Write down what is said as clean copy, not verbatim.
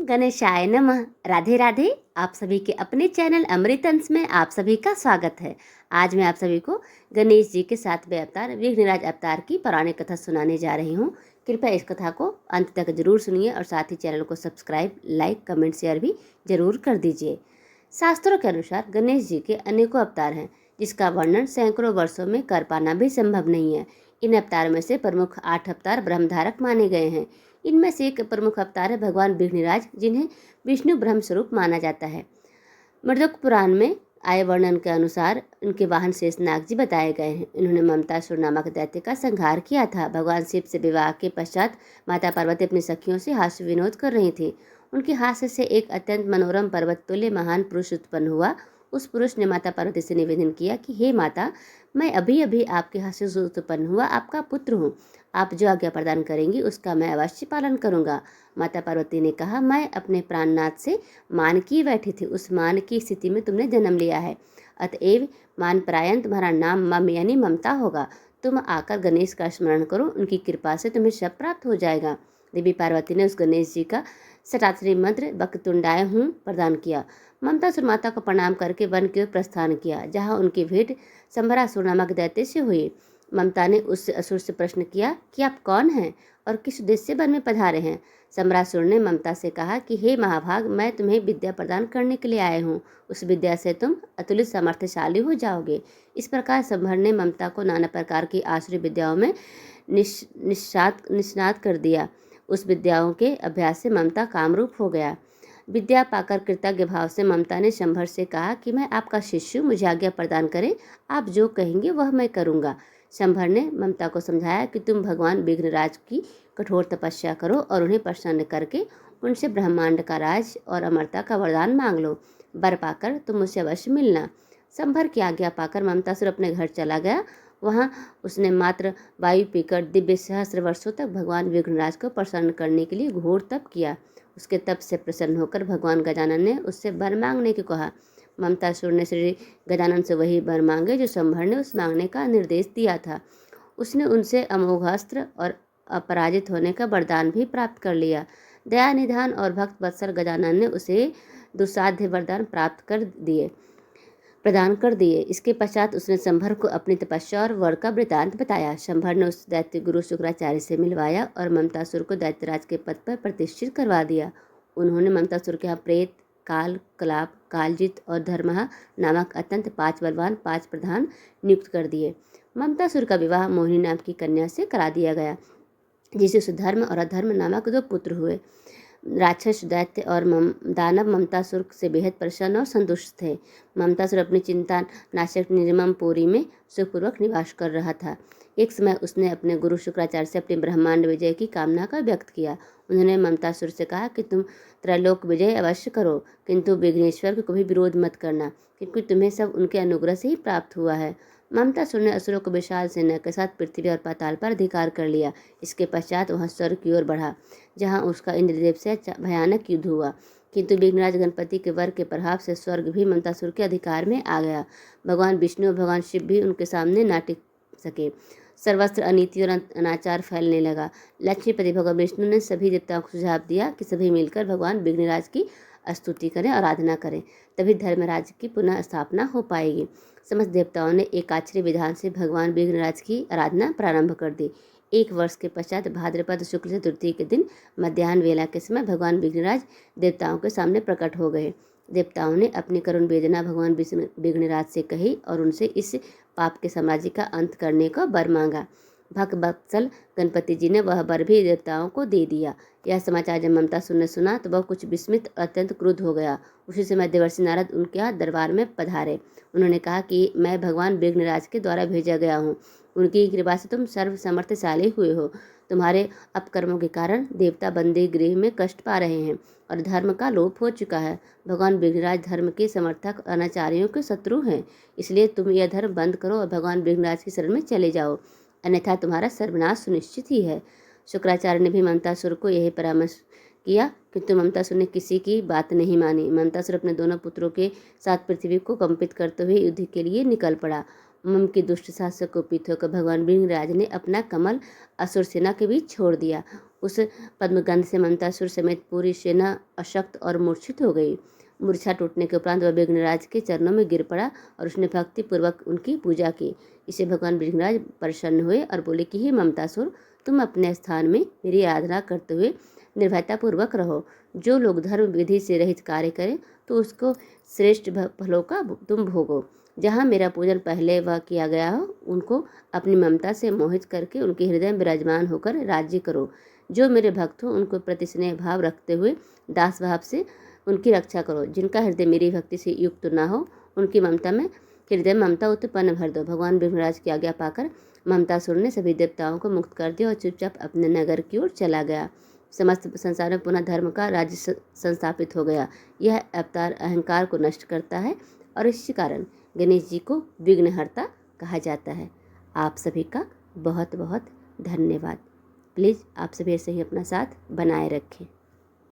गणेशाय नमः। राधे राधे। आप सभी के अपने चैनल अमृत अंश में आप सभी का स्वागत है। आज मैं आप सभी को गणेश जी के 7वें अवतार विघ्नराज अवतार की पौराणिक कथा सुनाने जा रही हूँ। कृपया इस कथा को अंत तक जरूर सुनिए और साथ ही चैनल को सब्सक्राइब, लाइक, कमेंट, शेयर भी जरूर कर दीजिए। शास्त्रों के अनुसार गणेश जी के अनेकों अवतार हैं, जिसका वर्णन सैकड़ों वर्षों में कर पाना भी संभव नहीं है। इन अवतारों में से प्रमुख 8 अवतार ब्रह्मधारक माने गए हैं। इनमें से एक प्रमुख अवतार है भगवान विघ्नराज, जिन्हें विष्णु ब्रह्म स्वरूप माना जाता है। मृदक पुराण में आए वर्णन के अनुसार उनके वाहन शेषनाग जी बताए गए हैं। इन्होंने ममतासुर नामक दैत्य का संहार किया था। भगवान शिव से विवाह के पश्चात माता पार्वती अपनी सखियों से हास्य विनोद कर रही थी। उनके हास्य से एक अत्यंत मनोरम पर्वत तुल्य महान पुरुष उत्पन्न हुआ। उस पुरुष ने माता पार्वती से निवेदन किया कि हे माता, मैं अभी अभी आपके हास्य से उत्पन्न हुआ आपका पुत्र हूँ। आप जो आज्ञा प्रदान करेंगी उसका मैं अवश्य पालन करूँगा। माता पार्वती ने कहा, मैं अपने प्राणनाथ से मान की बैठी थी। उस मान की स्थिति में तुमने जन्म लिया है, अतएव मान परायण तुम्हारा नाम मम यानी ममता होगा। तुम आकर गणेश का स्मरण करो, उनकी कृपा से तुम्हें सब प्राप्त हो जाएगा। देवी पार्वती ने उस गणेश जी का शताक्षरी मंत्र वक्रतुंडाय हूँ प्रदान किया। ममतासुर माता को प्रणाम करके वन की ओर प्रस्थान किया, जहाँ उनकी भेंट संभरासुर नामक दैत्य से हुई। ममता ने उस असुर से प्रश्न किया कि आप कौन हैं और किस उद्देश्य से वन में पधारे हैं। सम्रासुर ने ममता से कहा कि हे महाभाग, मैं तुम्हें विद्या प्रदान करने के लिए आया हूँ। उस विद्या से तुम अतुलित सामर्थ्यशाली हो जाओगे। इस प्रकार संभर ने ममता को नाना प्रकार की आसुरी विद्याओं में निष्णात कर दिया। उस विद्याओं के अभ्यास से ममता कामरूप हो गया। विद्या पाकर कृतज्ञ भाव से ममता ने शंभर से कहा कि मैं आपका शिष्य हूँ, मुझे आज्ञा प्रदान करें, आप जो कहेंगे वह मैं करूँगा। शंभर ने ममता को समझाया कि तुम भगवान विघ्नराज की कठोर तपस्या करो और उन्हें प्रसन्न करके उनसे ब्रह्मांड का राज और अमरता का वरदान मांग लो। वर पाकर तुम मुझसे अवश्य मिलना। शंभर की आज्ञा पाकर ममतासुर अपने घर चला गया। वहाँ उसने मात्र वायु पीकर दिव्य सहस्र वर्षों तक भगवान विघ्नराज को प्रसन्न करने के लिए घोर तप किया। उसके तप से प्रसन्न होकर भगवान गजानन ने उससे वर मांगने को कहा। ममतासुर ने श्री गजानन से वही वर मांगे जो शंभर ने उस मांगने का निर्देश दिया था। उसने उनसे अमोघास्त्र और अपराजित होने का वरदान भी प्राप्त कर लिया। दया निधान और भक्त वत्सल गजानन ने उसे दुस्साध्य वरदान प्रदान कर दिए। इसके पश्चात उसने शंभर को अपनी तपस्या और वर का वृतांत बताया। शंभर ने उस दैत्य गुरु शुक्राचार्य से मिलवाया और ममतासुर को दैत्यराज के पद पर प्रतिष्ठित करवा दिया। उन्होंने ममतासुर के यहाँ प्रेत, काल, कलाप, कालजित और धर्महा नामक अत्यंत 5 बलवान 5 प्रधान नियुक्त कर दिए। ममतासुर का विवाह मोहिनी नाम की कन्या से करा दिया गया, जिसे सुधर्म और अधर्म नामक 2 पुत्र हुए। राक्षस, दैत्य और दानव ममतासुर से बेहद प्रसन्न और संतुष्ट थे। ममतासुर अपनी चिंता नाशक निर्मम पुरी में सुखपूर्वक निवास कर रहा था। एक समय उसने अपने गुरु शुक्राचार्य से अपनी ब्रह्मांड विजय की कामना का व्यक्त किया। उन्होंने ममतासुर से कहा कि तुम त्रैलोक विजय अवश्य करो, किंतु विघ्नेश्वर को कभी विरोध मत करना, क्योंकि तुम्हें सब उनके अनुग्रह से ही प्राप्त हुआ है। ममतासुर ने असुरों को विशाल सेना के साथ पृथ्वी और पाताल पर अधिकार कर लिया। इसके पश्चात वह स्वर्ग की ओर बढ़ा, जहाँ उसका इंद्रदेव से भयानक युद्ध हुआ, किंतु विघ्नराज गणपति के वर के प्रभाव से स्वर्ग भी ममतासुर के अधिकार में आ गया। भगवान विष्णु और भगवान शिव भी उनके सामने ना टिक सके। सर्वत्र अनीति और अनाचार फैलने लगा। लक्ष्मीपति भगवान विष्णु ने सभी देवताओं को सुझाव दिया कि सभी मिलकर भगवान विघ्नराज की स्तुति करें, आराधना करें, तभी धर्मराज की पुनः स्थापना हो पाएगी। समस्त देवताओं ने एकाक्षरी विधान से भगवान विघ्नराज की आराधना प्रारंभ कर दी। 1 वर्ष के पश्चात भाद्रपद शुक्ल चतुर्थी के दिन मध्याह्न वेला के समय भगवान विघ्नराज देवताओं के सामने प्रकट हो गए। देवताओं ने अपनी करुण वेदना भगवान विघ्नराज से कही और उनसे इस पाप के साम्राज्य का अंत करने का वर मांगा। भक्त वत्सल गणपति जी ने वह वर भी देवताओं को दे दिया। यह समाचार जब ममतासुर ने सुना तो वह कुछ विस्मित अत्यंत क्रुद्ध हो गया। उसी समय देवर्षि नारद उनके यहाँ दरबार में पधारे। उन्होंने कहा कि मैं भगवान विघ्नराज के द्वारा भेजा गया हूँ। उनकी कृपा से तुम सर्व समर्थशाली हुए हो। तुम्हारे अपकर्मों के कारण देवता बंदी गृह में कष्ट पा रहे हैं और धर्म का लोप हो चुका है। भगवान विघ्नराज धर्म के समर्थक अनाचारियों के शत्रु हैं, इसलिए तुम यह धर्म बंद करो और भगवान विघ्नराज की शरण में चले जाओ, अन्यथा तुम्हारा सर्वनाश सुनिश्चित ही है। शुक्राचार्य ने भी ममतासुर को यही परामर्श किया, किंतु ममतासुर ने किसी की बात नहीं मानी। ममतासुर अपने दोनों पुत्रों के साथ पृथ्वी को कंपित करते हुए युद्ध के लिए निकल पड़ा। मम की दुष्ट साहस से कुपित होकर भगवान भृंगराज ने अपना कमल असुर सेना के बीच छोड़ दिया। उस पद्मगंध से मंतासुर समेत पूरी सेना अशक्त और मूर्छित हो गई। मूर्छा टूटने के उपरांत वह विघ्नराज के चरणों में गिर पड़ा और उसने भक्ति पूर्वक उनकी पूजा की। इसे भगवान विघ्नराज प्रसन्न हुए और बोले कि हे ममतासुर, तुम अपने स्थान में मेरी आराधना करते हुए निर्भयतापूर्वक रहो। जो लोग धर्म विधि से रहित कार्य करें तो उसको श्रेष्ठ फलों का तुम भोगो। जहाँ मेरा पूजन पहले वह किया गया हो, उनको अपनी ममता से मोहित करके उनके हृदय में विराजमान होकर राज्य करो। जो मेरे भक्त हो उनको प्रति स्नेह भाव रखते हुए दास भाव से उनकी रक्षा करो। जिनका हृदय मेरी भक्ति से युक्त ना हो, उनकी ममता में हृदय ममता उत्पन्न भर दो। भगवान भृंगराज की आज्ञा पाकर ममतासुर ने सभी देवताओं को मुक्त कर दिया और चुपचाप अपने नगर की ओर चला गया। समस्त संसार में पुनः धर्म का राज्य संस्थापित हो गया। यह अवतार अहंकार को नष्ट करता है और इसी कारण गणेश जी को विघ्नहर्ता कहा जाता है। आप सभी का बहुत बहुत धन्यवाद। प्लीज़ आप सभी ऐसे ही अपना साथ बनाए रखें।